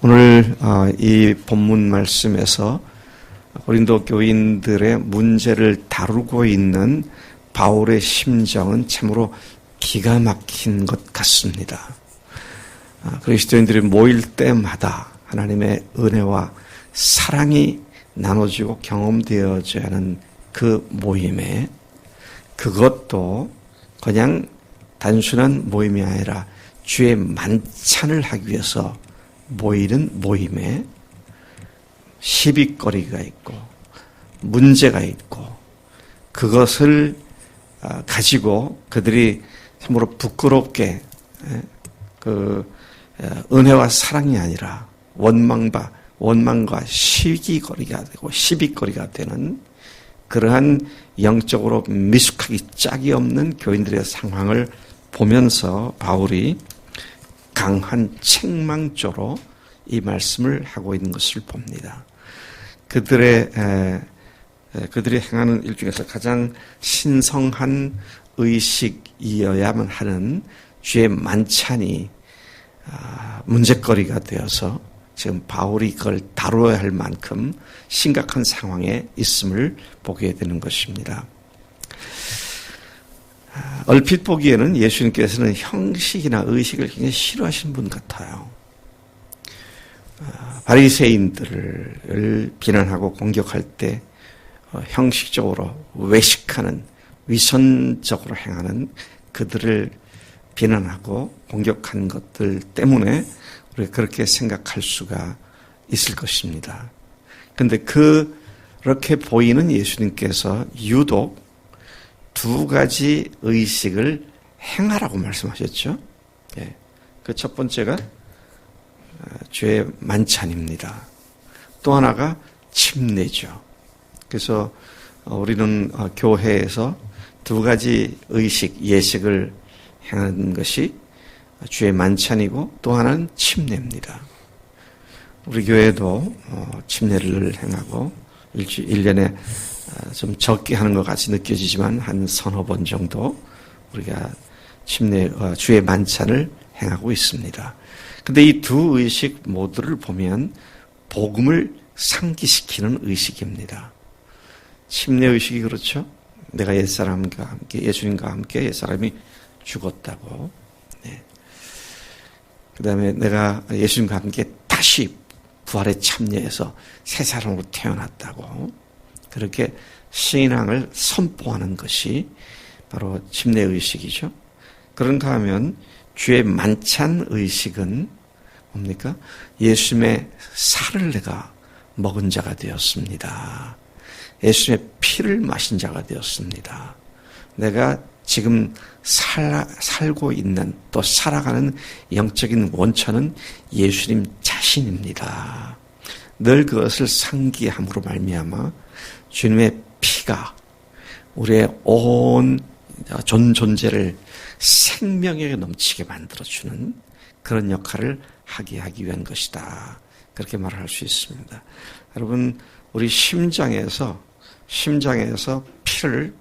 오늘 이 본문 말씀에서 고린도 교인들의 문제를 다루고 있는 바울의 심정은 참으로 기가 막힌 것 같습니다. 그리스도인들이 모일 때마다 하나님의 은혜와 사랑이 나눠지고 경험되어져야 하는 그 모임에, 그것도 그냥 단순한 모임이 아니라 주의 만찬을 하기 위해서 모이는 모임에 시비거리가 있고 문제가 있고, 그것을 가지고 그들이 참으로 부끄럽게 은혜와 사랑이 아니라 원망과 시기거리가 되고 시비거리가 되는 그러한 영적으로 미숙하기 짝이 없는 교인들의 상황을 보면서 바울이 강한 책망조로 이 말씀을 하고 있는 것을 봅니다. 그들이 행하는 일 중에서 가장 신성한 의식이어야만 하는 주의 만찬이 문제거리가 되어서 지금 바울이 그걸 다루어야 할 만큼 심각한 상황에 있음을 보게 되는 것입니다. 얼핏 보기에는 예수님께서는 형식이나 의식을 굉장히 싫어하시는 분 같아요. 바리새인들을 비난하고 공격할 때 형식적으로 외식하는, 위선적으로 행하는 그들을 비난하고 공격한 것들 때문에 우리가 그렇게 생각할 수가 있을 것입니다. 그런데 그렇게 보이는 예수님께서 유독 두 가지 의식을 행하라고 말씀하셨죠. 예. 그 첫 번째가 주의 만찬입니다. 또 하나가 침례죠. 그래서 우리는 교회에서 두 가지 의식, 예식을 행하는 것이 주의 만찬이고 또 하나는 침례입니다. 우리 교회도 침례를 행하고 1년에 좀 적게 하는 것 같이 느껴지지만 한 서너 번 정도 우리가 주의 만찬을 행하고 있습니다. 근데 이 두 의식 모두를 보면 복음을 상기시키는 의식입니다. 침례 의식이 그렇죠. 내가 옛사람과 함께, 예수님과 함께 옛사람이 죽었다고. 네. 그 다음에 내가 예수님과 함께 다시 부활에 참여해서 새 사람으로 태어났다고. 그렇게 신앙을 선포하는 것이 바로 침례 의식이죠. 그런가 하면 주의 만찬 의식은 뭡니까? 예수님의 살을 내가 먹은 자가 되었습니다. 예수님의 피를 마신 자가 되었습니다. 내가 지금 살고 있는, 또 살아가는 영적인 원천은 예수님 자신입니다. 늘 그것을 상기함으로 말미암아 주님의 피가 우리의 온 존재를 생명력에 넘치게 만들어주는 그런 역할을 하게 하기 위한 것이다. 그렇게 말을 할 수 있습니다. 여러분, 우리 심장에서 피를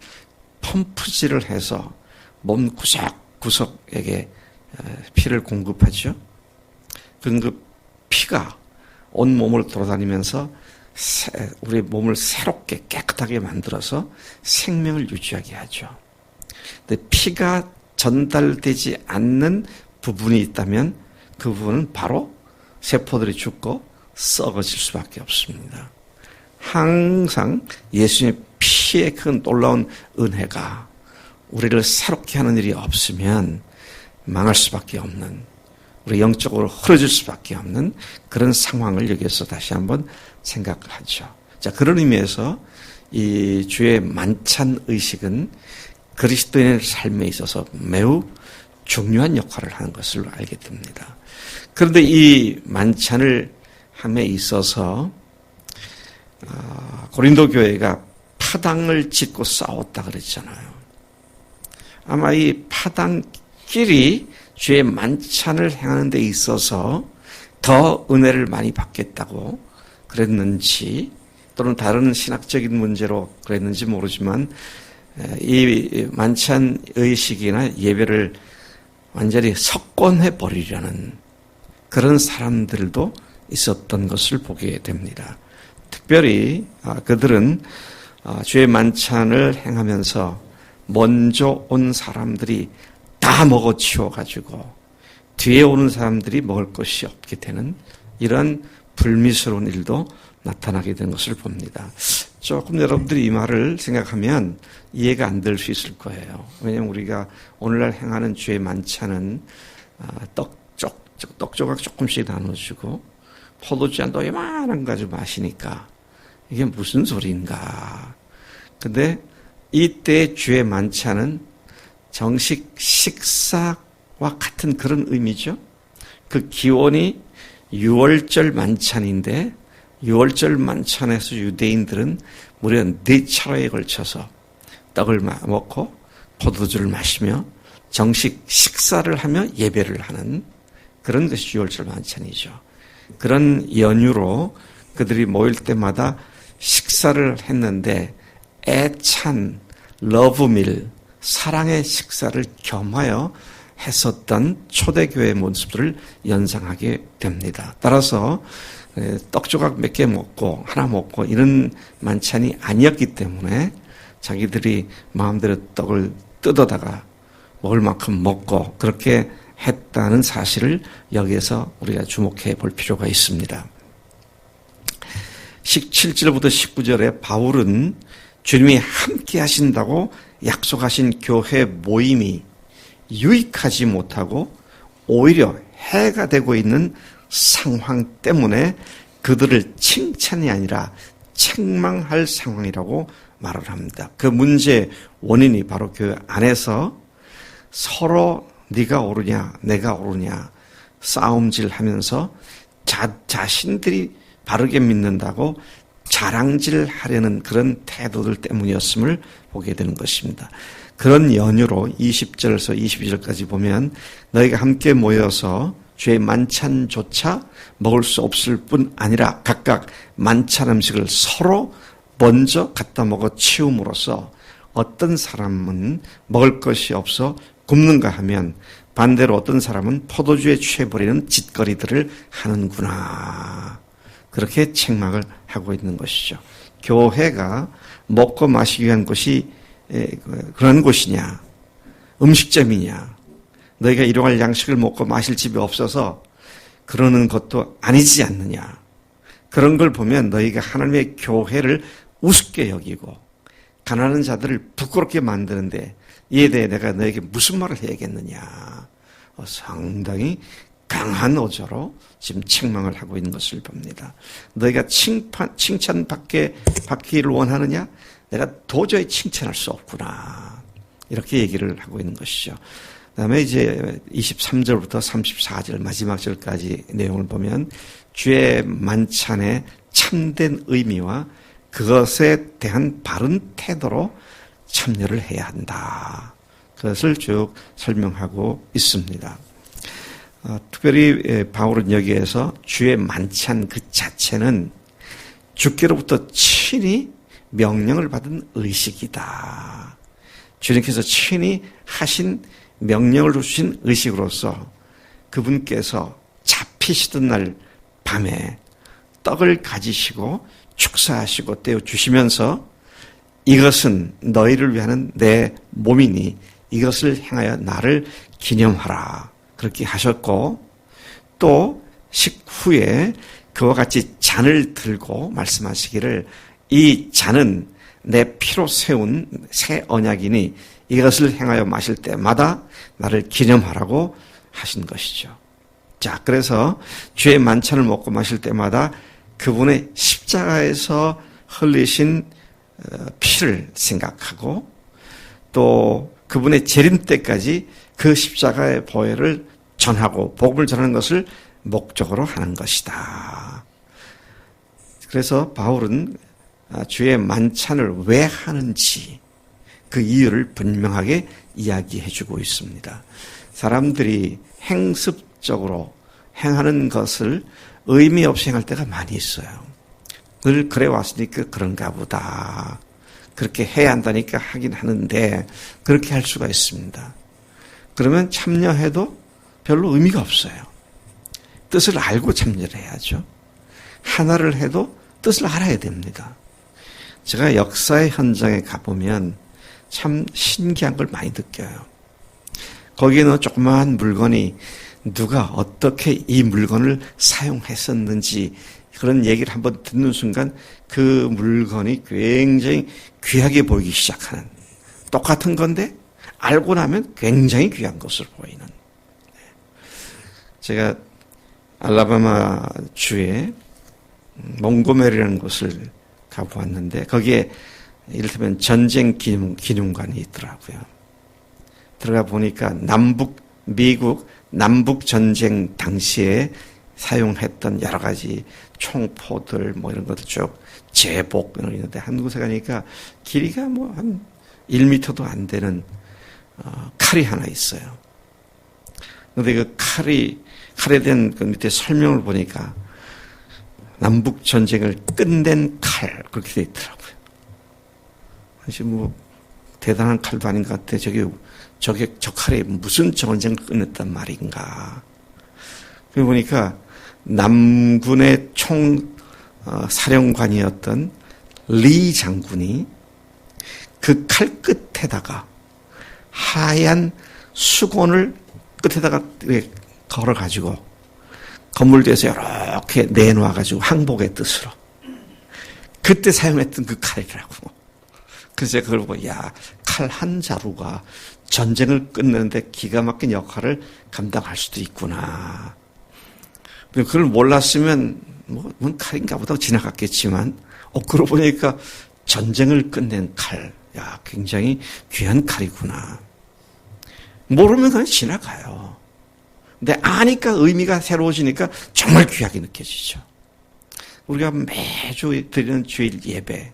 펌프질을 해서 몸 구석구석에게 피를 공급하죠. 그 피가 온 몸을 돌아다니면서 우리 몸을 새롭게 깨끗하게 만들어서 생명을 유지하게 하죠. 근데 피가 전달되지 않는 부분이 있다면 그 부분은 바로 세포들이 죽고 썩어질 수밖에 없습니다. 항상 예수님의 피의 그 놀라운 은혜가 우리를 새롭게 하는 일이 없으면 망할 수밖에 없는, 우리 영적으로 흐려질 수밖에 없는 그런 상황을 여기서 다시 한번 생각하죠. 자, 그런 의미에서 이 주의 만찬 의식은 그리스도인의 삶에 있어서 매우 중요한 역할을 하는 것을 알게 됩니다. 그런데 이 만찬을 함에 있어서 고린도 교회가 파당을 짓고 싸웠다 그랬잖아요. 아마 이 파당끼리 주의 만찬을 행하는 데 있어서 더 은혜를 많이 받겠다고 그랬는지, 또는 다른 신학적인 문제로 그랬는지 모르지만 이 만찬 의식이나 예배를 완전히 석권해 버리려는 그런 사람들도 있었던 것을 보게 됩니다. 특별히 그들은 주의 만찬을 행하면서 먼저 온 사람들이 다 먹어치워가지고 뒤에 오는 사람들이 먹을 것이 없게 되는 이런 불미스러운 일도 나타나게 된 것을 봅니다. 조금 여러분들이 이 말을 생각하면 이해가 안 될 수 있을 거예요. 왜냐하면 우리가 오늘날 행하는 주의 만찬은 떡 조각 조금씩 나눠주고 포도주잔도 요만한 거 가지고 마시니까 이게 무슨 소리인가. 근데 이때 주의 만찬은 정식 식사와 같은 그런 의미죠. 그 기원이 6월절 만찬인데 6월절 만찬에서 유대인들은 무려 4차례에 걸쳐서 떡을 먹고 포도주를 마시며 정식 식사를 하며 예배를 하는 그런 것이 6월절 만찬이죠. 그런 연유로 그들이 모일 때마다 식사를 했는데 애찬 러브밀, 사랑의 식사를 겸하여 했었던 초대교회의 모습들을 연상하게 됩니다. 따라서 떡 조각 몇 개 먹고 하나 먹고 이런 만찬이 아니었기 때문에 자기들이 마음대로 떡을 뜯어다가 먹을 만큼 먹고 그렇게 했다는 사실을 여기에서 우리가 주목해 볼 필요가 있습니다. 17절부터 19절에 바울은 주님이 함께 하신다고 약속하신 교회 모임이 유익하지 못하고 오히려 해가 되고 있는 상황 때문에 그들을 칭찬이 아니라 책망할 상황이라고 말을 합니다. 그 문제의 원인이 바로 교회 안에서 서로 네가 옳으냐 내가 옳으냐 싸움질하면서 자신들이 바르게 믿는다고 자랑질하려는 그런 태도들 때문이었음을 보게 되는 것입니다. 그런 연유로 20절에서 22절까지 보면 너희가 함께 모여서 주의 만찬조차 먹을 수 없을 뿐 아니라 각각 만찬 음식을 서로 먼저 갖다 먹어 치움으로써 어떤 사람은 먹을 것이 없어 굶는가 하면 반대로 어떤 사람은 포도주에 취해버리는 짓거리들을 하는구나. 그렇게 책망을 하고 있는 것이죠. 교회가 먹고 마시기 위한 곳이 그런 곳이냐, 음식점이냐, 너희가 일용할 양식을 먹고 마실 집이 없어서 그러는 것도 아니지 않느냐. 그런 걸 보면 너희가 하나님의 교회를 우습게 여기고 가난한 자들을 부끄럽게 만드는데 이에 대해 내가 너에게 무슨 말을 해야겠느냐. 상당히 강한 어조로 지금 책망을 하고 있는 것을 봅니다. 너희가 칭찬받기를 원하느냐? 내가 도저히 칭찬할 수 없구나. 이렇게 얘기를 하고 있는 것이죠. 그 다음에 이제 23절부터 34절 마지막 절까지 내용을 보면 주의 만찬의 참된 의미와 그것에 대한 바른 태도로 참여를 해야 한다. 그것을 쭉 설명하고 있습니다. 특별히 바울은 여기에서 주의 만찬 그 자체는 주께로부터 친히 명령을 받은 의식이다. 주님께서 친히 하신 명령을 주신 의식으로서 그분께서 잡히시던 날 밤에 떡을 가지시고 축사하시고 떼어주시면서 이것은 너희를 위하는 내 몸이니 이것을 행하여 나를 기념하라. 그렇게 하셨고 또 식후에 그와 같이 잔을 들고 말씀하시기를 이 잔은 내 피로 세운 새 언약이니 이것을 행하여 마실 때마다 나를 기념하라고 하신 것이죠. 자, 그래서 주의 만찬을 먹고 마실 때마다 그분의 십자가에서 흘리신 피를 생각하고 또 그분의 재림 때까지 그 십자가의 보혈을 전하고 복음을 전하는 것을 목적으로 하는 것이다. 그래서 바울은 주의 만찬을 왜 하는지 그 이유를 분명하게 이야기해 주고 있습니다. 사람들이 행습적으로 행하는 것을 의미 없이 행할 때가 많이 있어요. 늘 그래 왔으니까 그런가 보다. 그렇게 해야 한다니까 하긴 하는데 그렇게 할 수가 있습니다. 그러면 참여해도 별로 의미가 없어요. 뜻을 알고 참여를 해야죠. 하나를 해도 뜻을 알아야 됩니다. 제가 역사의 현장에 가보면 참 신기한 걸 많이 느껴요. 거기에는 조그마한 물건이 누가 어떻게 이 물건을 사용했었는지 그런 얘기를 한번 듣는 순간 그 물건이 굉장히 귀하게 보이기 시작하는, 똑같은 건데 알고 나면 굉장히 귀한 것으로 보이는. 제가 알라바마 주에 몽고메리라는 곳을 가보았는데 거기에 이를테면 전쟁 기념관이 있더라고요. 들어가 보니까 미국 남북 전쟁 당시에 사용했던 여러 가지 총포들 뭐 이런 것들 쭉 제복 이런 거 있는데 한 곳에 가니까 길이가 뭐 한 1m도 안 되는 칼이 하나 있어요. 그런데 그 칼에 대한 그 밑에 설명을 보니까 남북 전쟁을 끝낸 칼 그렇게 돼 있더라고요. 사실 뭐 대단한 칼도 아닌 것 같아. 저 칼이 무슨 전쟁을 끝냈단 말인가. 그러고 보니까 남군의 사령관이었던 리 장군이 그 칼 끝에다가 하얀 수건을 끝에다가 걸어가지고 건물대에서 이렇게 내놓아가지고 항복의 뜻으로 그때 사용했던 그 칼이라고. 그래서 제가 그걸 보고 칼 한 자루가 전쟁을 끝내는데 기가 막힌 역할을 감당할 수도 있구나. 그걸 몰랐으면 뭔 칼인가 보다 지나갔겠지만 그러고 보니까 전쟁을 끝낸 칼, 굉장히 귀한 칼이구나. 모르면 그냥 지나가요. 근데 아니까 의미가 새로워지니까 정말 귀하게 느껴지죠. 우리가 매주 드리는 주일 예배,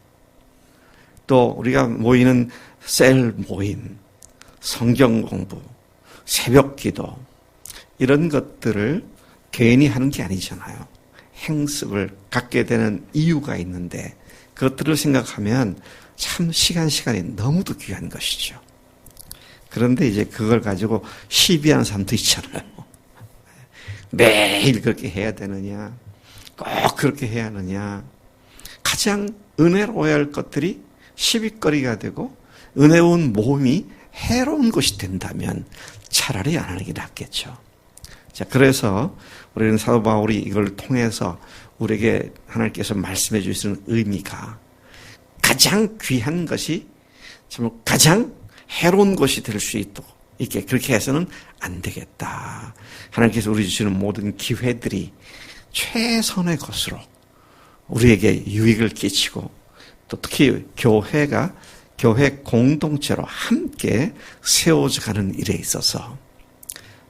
또 우리가 모이는 셀 모임, 성경 공부, 새벽 기도, 이런 것들을 괜히 하는 게 아니잖아요. 행습을 갖게 되는 이유가 있는데 그것들을 생각하면 참 시간이 너무도 귀한 것이죠. 그런데 이제 그걸 가지고 시비하는 사람도 있잖아요. 매일 그렇게 해야 되느냐, 꼭 그렇게 해야 하느냐. 가장 은혜로워야 할 것들이 시비거리가 되고 은혜로운 모험이 해로운 것이 된다면 차라리 안 하는 게 낫겠죠. 자, 그래서 우리는 사도 바울이 이걸 통해서 우리에게 하나님께서 말씀해 주시는 의미가 가장 귀한 것이 참 가장 해로운 것이 될 수 있게 그렇게 해서는 안 되겠다. 하나님께서 우리 주시는 모든 기회들이 최선의 것으로 우리에게 유익을 끼치고 또 특히 교회 공동체로 함께 세워져 가는 일에 있어서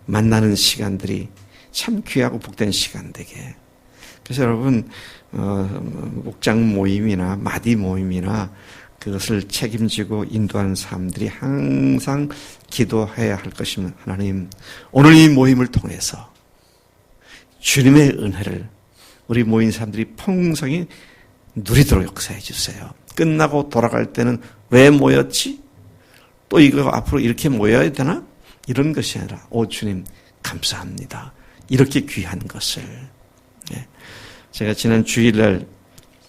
만나는 시간들이 참 귀하고 복된 시간 되게. 그래서 여러분 목장 모임이나 마디 모임이나 그것을 책임지고 인도하는 사람들이 항상 기도해야 할 것이면 하나님 오늘 이 모임을 통해서 주님의 은혜를 우리 모인 사람들이 풍성히 누리도록 역사해 주세요. 끝나고 돌아갈 때는 왜 모였지? 또 이거 앞으로 이렇게 모여야 되나? 이런 것이 아니라 주님 감사합니다. 이렇게 귀한 것을. 제가 지난 주일날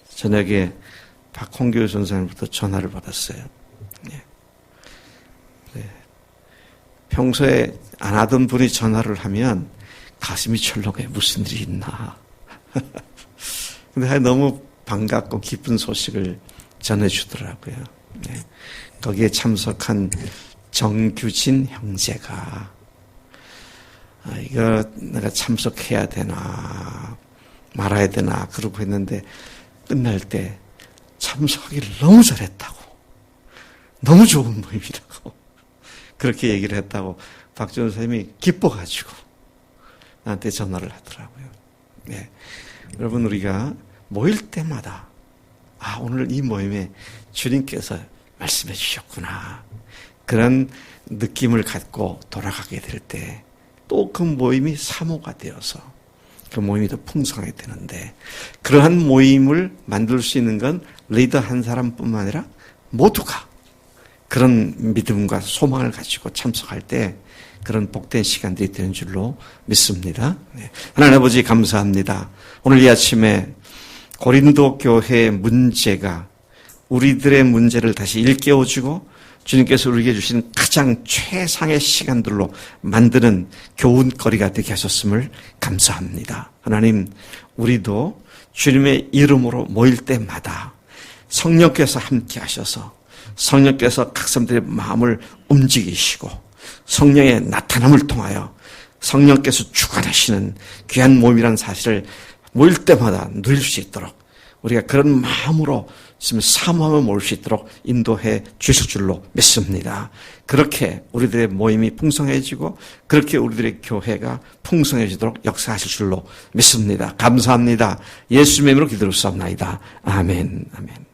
저녁에 박홍규 선생님부터 전화를 받았어요. 평소에 안 하던 분이 전화를 하면 가슴이 철렁해. 무슨 일이 있나. 근데 너무 반갑고 기쁜 소식을 전해주더라고요. 거기에 참석한 정규진 형제가 이거 내가 참석해야 되나 말아야 되나 그러고 했는데 끝날 때 참석하기를 너무 잘했다고, 너무 좋은 모임이라고 그렇게 얘기를 했다고 박지원 선생님이 기뻐가지고 나한테 전화를 하더라고요. 여러분 우리가 모일 때마다 오늘 이 모임에 주님께서 말씀해 주셨구나 그런 느낌을 갖고 돌아가게 될 때 또 그 모임이 사모가 되어서 그 모임이 더 풍성하게 되는데, 그러한 모임을 만들 수 있는 건 리더 한 사람뿐만 아니라 모두가 그런 믿음과 소망을 가지고 참석할 때 그런 복된 시간들이 되는 줄로 믿습니다. 하나님 아버지 감사합니다. 오늘 이 아침에 고린도 교회의 문제가 우리들의 문제를 다시 일깨워주고 주님께서 우리에게 주신 가장 최상의 시간들로 만드는 교훈거리가 되게 하셨음을 감사합니다. 하나님, 우리도 주님의 이름으로 모일 때마다 성령께서 함께 하셔서 성령께서 각 사람들의 마음을 움직이시고 성령의 나타남을 통하여 성령께서 주관하시는 귀한 몸이라는 사실을 모일 때마다 누릴 수 있도록 우리가 그런 마음으로 사모하며 모일 수 있도록 인도해 주실 줄로 믿습니다. 그렇게 우리들의 모임이 풍성해지고 그렇게 우리들의 교회가 풍성해지도록 역사하실 줄로 믿습니다. 감사합니다. 예수님의 이름으로 기도를 쌉나이다. 아멘. 아멘.